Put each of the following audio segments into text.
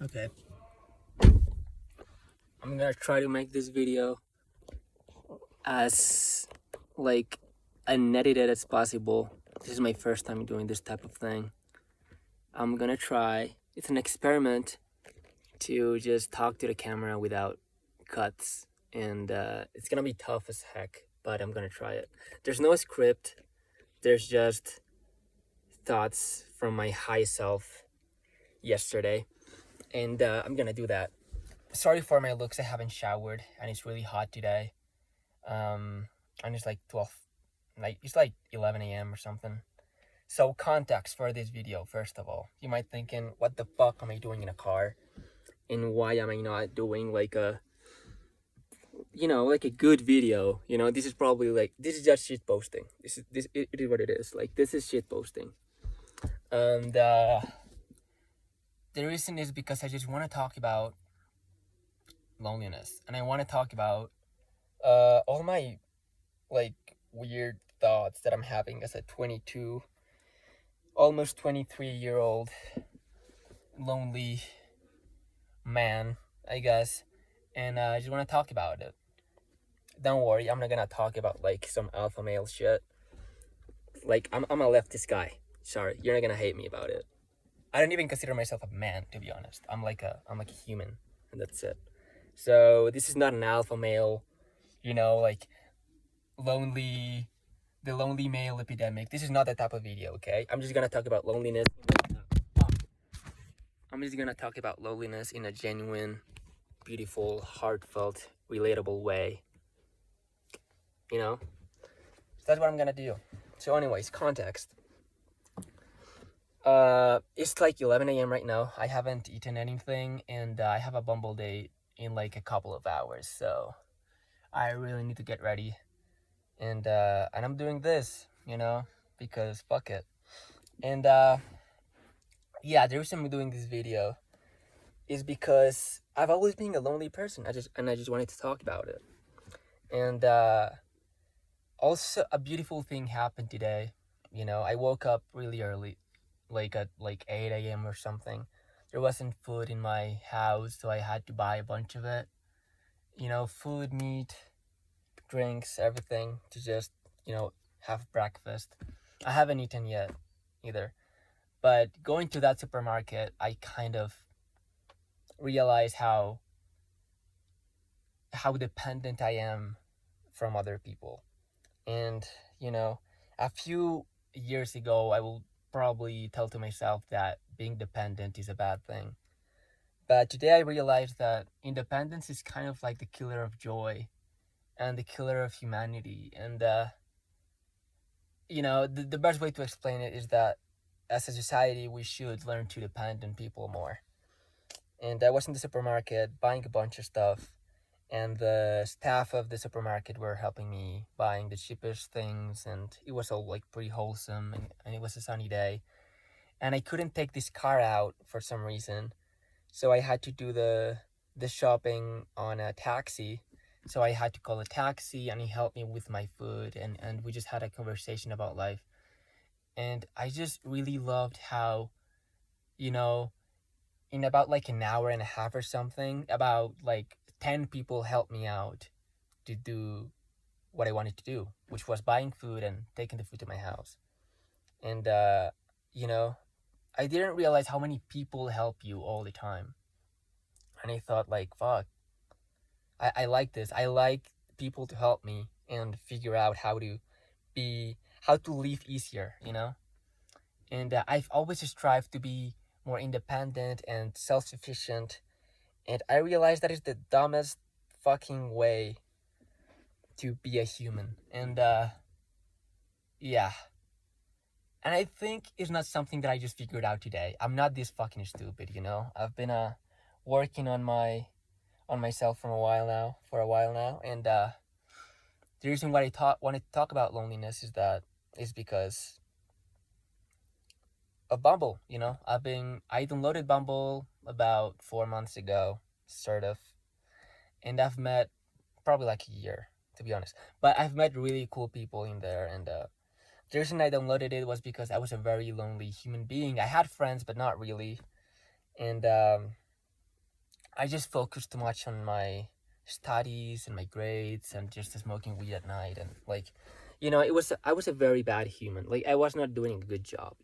Okay. I'm gonna try to make this video as like unedited as possible. This is my first time doing this type of thing. I'm gonna try. It's an experiment to just talk to the camera without cuts, and it's gonna be tough as heck, but I'm gonna try it. There's no script. There's just thoughts from my high self yesterday, and I'm gonna do that. Sorry for my looks. I haven't showered, and it's really hot today. And it's like 12, like it's like 11 a.m. or something. So context for this video, first of all, you might thinking, what the fuck am I doing in a car, and why am I not doing like a, like a good video? This is probably like, this is just shit posting. It is what it is. Like, this is shit posting, and the reason is because I just want to talk about loneliness, and I want to talk about all my like weird thoughts that I'm having as a 22, almost 23-year-old lonely man, I guess. And I just want to talk about it. Don't worry, I'm not gonna talk about like some alpha male shit. Like, I'm a leftist guy. Sorry, you're not gonna hate me about it. I don't even consider myself a man, to be honest. I'm like a human, and that's it. So this is not an alpha male, like lonely, the lonely male epidemic. This is not that type of video, okay? I'm just gonna talk about loneliness. I'm just gonna talk about loneliness in a genuine, beautiful, heartfelt, relatable way. So that's what I'm gonna do. So anyways, context. It's like 11 a.m. right now. I haven't eaten anything, and I have a Bumble date in like a couple of hours. So I really need to get ready. And I'm doing this, because fuck it. And yeah, the reason I'm doing this video is because I've always been a lonely person. I just wanted to talk about it. And also a beautiful thing happened today. I woke up really early, like at like 8 a.m. or something. There wasn't food in my house, so I had to buy a bunch of it. Food, meat, drinks, everything to just, have breakfast. I haven't eaten yet either. But going to that supermarket, I kind of realized how dependent I am from other people. And, a few years ago, I will probably tell to myself that being dependent is a bad thing. But today I realized that independence is kind of like the killer of joy and the killer of humanity. And, the best way to explain it is that as a society, we should learn to depend on people more. And I was in the supermarket buying a bunch of stuff, and the staff of the supermarket were helping me buying the cheapest things, and it was all like pretty wholesome, and it was a sunny day. And I couldn't take this car out for some reason, so I had to do the shopping on a taxi. So I had to call a taxi, and he helped me with my food, and we just had a conversation about life. And I just really loved how, in about like an hour and a half or something, about like 10 people helped me out to do what I wanted to do, which was buying food and taking the food to my house. And I didn't realize how many people help you all the time. And I thought, like, fuck, I like this. I like people to help me and figure out how to live easier. And I've always strived to be more independent and self-sufficient. And I realized that is the dumbest fucking way to be a human. And yeah. And I think it's not something that I just figured out today. I'm not this fucking stupid, I've been working on myself for a while now. And the reason why I wanted to talk about loneliness is because of Bumble. I downloaded Bumble about 4 months ago, sort of, and I've met probably like a year, to be honest. But I've met really cool people in there, and the reason I downloaded it was because I was a very lonely human being. I had friends, but not really, and I just focused too much on my studies and my grades and just smoking weed at night. And like, I was a very bad human. Like, I was not doing a good job,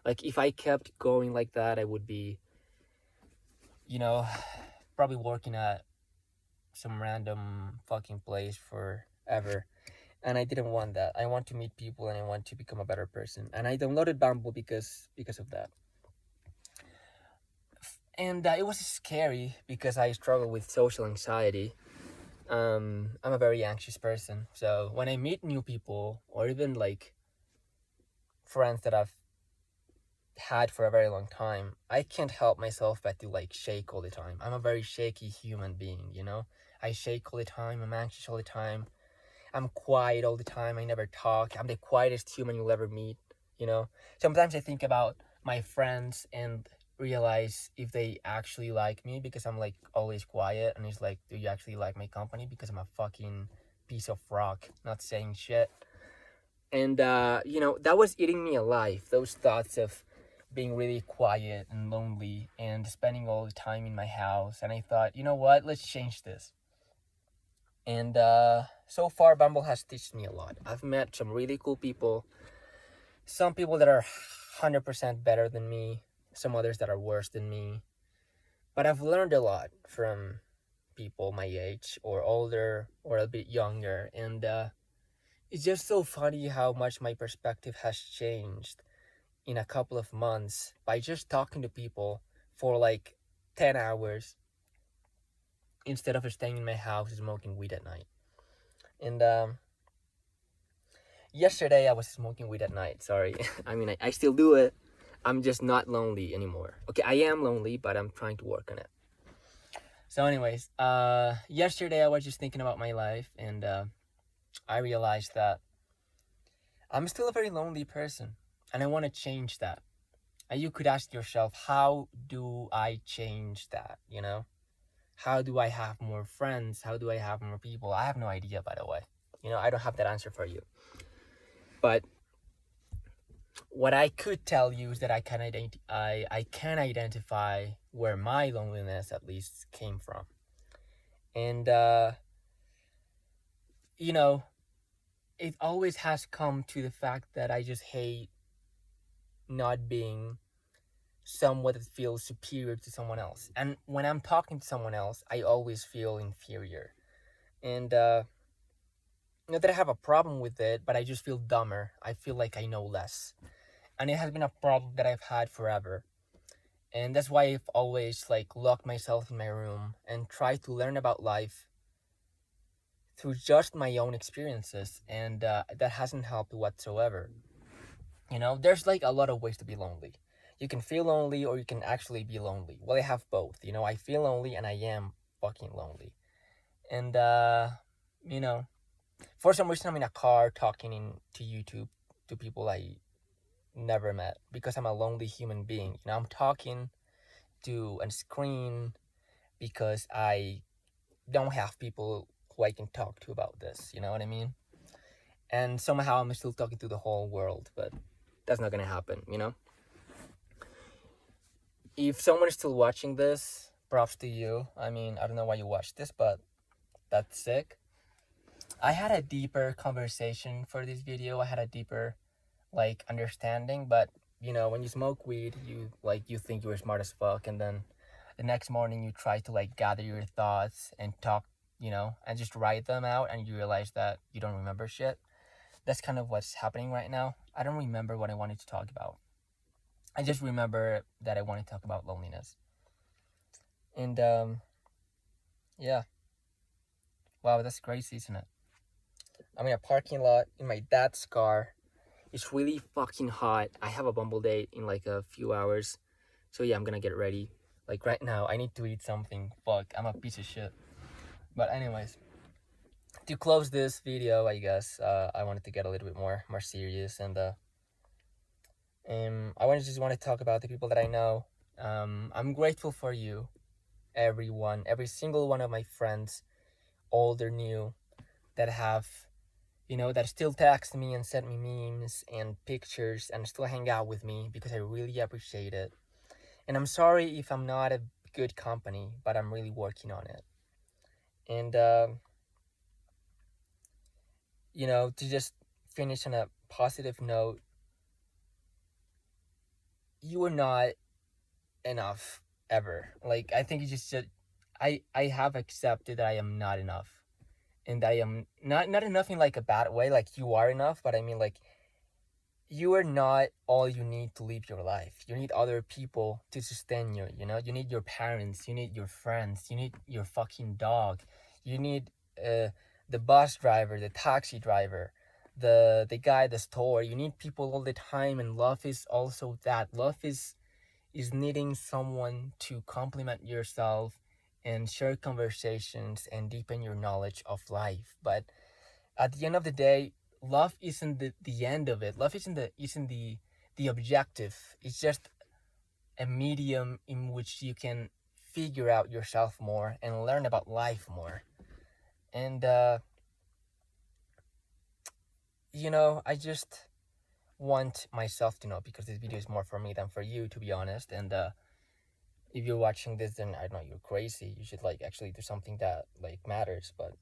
like if I kept going like that, I would be, you know probably working at some random fucking place forever. And I didn't want that. I want to meet people and I want to become a better person. And I downloaded Bumble because of that. And it was scary because I struggle with social anxiety. I'm a very anxious person, so when I meet new people or even like friends that I've had for a very long time, I can't help myself but to like shake all the time. I'm a very shaky human being. I shake all the time. I'm anxious all the time. I'm quiet all the time. I never talk. I'm the quietest human you'll ever meet. Sometimes I think about my friends and realize if they actually like me because I'm like always quiet, and it's like, do you actually like my company? Because I'm a fucking piece of rock, not saying shit. And that was eating me alive. Those thoughts of being really quiet and lonely and spending all the time in my house. And I thought, you know what? Let's change this. And so far, Bumble has taught me a lot. I've met some really cool people. Some people that are 100% better than me. Some others that are worse than me. But I've learned a lot from people my age or older or a bit younger. And it's just so funny how much my perspective has changed in a couple of months by just talking to people for like 10 hours instead of staying in my house smoking weed at night. And yesterday I was smoking weed at night. Sorry. I mean, I still do it. I'm just not lonely anymore. Okay, I am lonely, but I'm trying to work on it. So anyways, yesterday I was just thinking about my life, and I realized that I'm still a very lonely person, and I want to change that. And you could ask yourself, how do I change that? How do I have more friends? How do I have more people? I have no idea, by the way. I don't have that answer for you. But what I could tell you is that I can identify where my loneliness at least came from. And it always has come to the fact that I just hate not being someone that feels superior to someone else. And when I'm talking to someone else, I always feel inferior. And not that I have a problem with it, but I just feel dumber. I feel like I know less. And it has been a problem that I've had forever. And that's why I've always like locked myself in my room and tried to learn about life through just my own experiences. And that hasn't helped whatsoever. There's like a lot of ways to be lonely. You can feel lonely or you can actually be lonely. Well, I have both. I feel lonely and I am fucking lonely. And for some reason I'm in a car talking to YouTube to people I never met because I'm a lonely human being. I'm talking to a screen because I don't have people who I can talk to about this. You know what I mean? And somehow I'm still talking to the whole world, but that's not gonna happen. If someone is still watching this, props to you. I mean, I don't know why you watched this, but that's sick. I had a deeper conversation for this video. I had a deeper understanding, but when you smoke weed, you think you're smart as fuck, and then the next morning you try to gather your thoughts and talk, and just write them out, and you realize that you don't remember shit. That's kind of what's happening right now. I don't remember what I wanted to talk about. I just remember that I wanted to talk about loneliness. And yeah. Wow, that's crazy, isn't it? I'm in a parking lot in my dad's car. It's really fucking hot. I have a Bumble date in a few hours. So yeah, I'm gonna get ready. Right now, I need to eat something. Fuck, I'm a piece of shit. But anyways, to close this video, I guess, I wanted to get a little bit more serious. And I just want to talk about the people that I know. I'm grateful for you, everyone, every single one of my friends, old or new, that have that still text me and send me memes and pictures and still hang out with me, because I really appreciate it. And I'm sorry if I'm not good company, but I'm really working on it. And to just finish on a positive note, you are not enough ever. Like, I think you just said, I have accepted that I am not enough, and I am not enough in like a bad way. Like, you are enough, but I mean, like, you are not all you need to live your life. You need other people to sustain you. You need your parents, you need your friends, you need your fucking dog, you need the bus driver, the taxi driver, the guy at the store. You need people all the time, and love is also that. Love is needing someone to compliment yourself and share conversations and deepen your knowledge of life. But at the end of the day, love isn't the end of it. Love isn't the objective. It's just a medium in which you can figure out yourself more and learn about life more. And I just want myself to know, because this video is more for me than for you, to be honest. And if you're watching this, then I don't know, you're crazy. You should like actually do something that like matters. But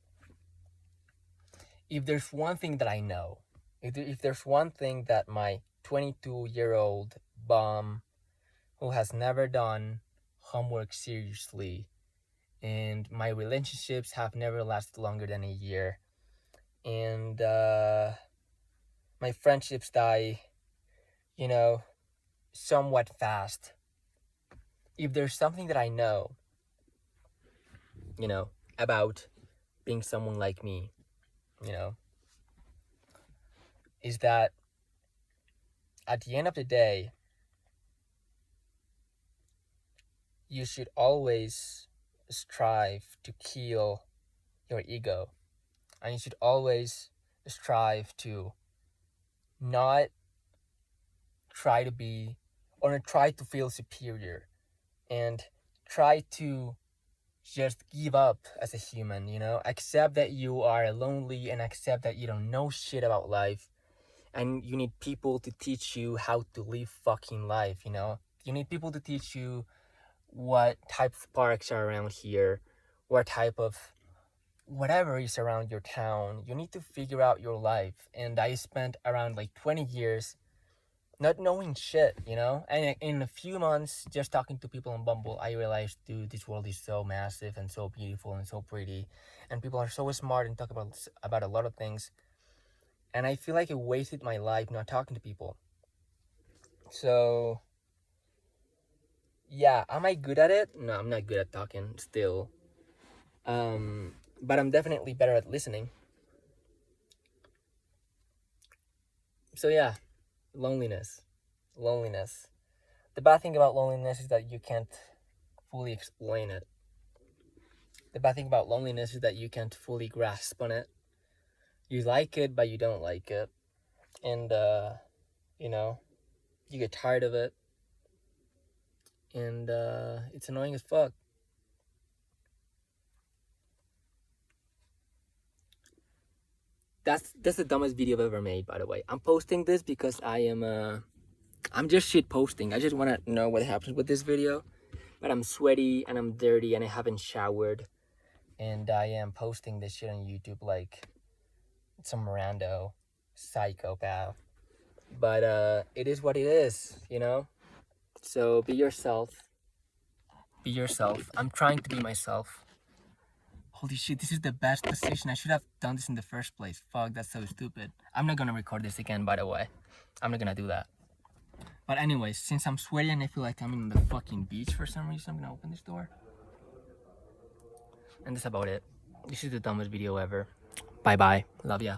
if there's one thing that I know, if there's one thing that my 22-year-old bum who has never done homework seriously, and my relationships have never lasted longer than a year, and my friendships die, somewhat fast. If there's something that I know, about being someone like me, is that at the end of the day, you should always strive to kill your ego. And you should always strive to not try to be, or not try to feel superior, and try to just give up as a human. Accept that you are lonely, and accept that you don't know shit about life, and you need people to teach you how to live fucking life. You need people to teach you what type of parks are around here, what type of whatever is around your town. You need to figure out your life. And I spent around like 20 years not knowing shit, and in a few months just talking to people on Bumble, I realized, dude, this world is so massive and so beautiful and so pretty, and people are so smart and talk about a lot of things. And I feel like I wasted my life not talking to people. So yeah, am I good at it? No, I'm not good at talking still. But I'm definitely better at listening. So yeah, loneliness. The bad thing about loneliness is that you can't fully explain it. The bad thing about loneliness is that you can't fully grasp on it. You like it, but you don't like it. And you get tired of it. And it's annoying as fuck. That's the dumbest video I've ever made, by the way. I'm posting this because I'm just shit posting. I just want to know what happens with this video. But I'm sweaty and I'm dirty and I haven't showered. And I am posting this shit on YouTube like some rando psychopath. But it is what it is, So be yourself. Be yourself. I'm trying to be myself. Holy shit, this is the best decision. I should have done this in the first place. Fuck, that's so stupid. I'm not gonna record this again, by the way. I'm not gonna do that. But anyways, since I'm sweaty and I feel like I'm in the fucking beach for some reason, I'm gonna open this door. And that's about it. This is the dumbest video ever. Bye bye. Love ya.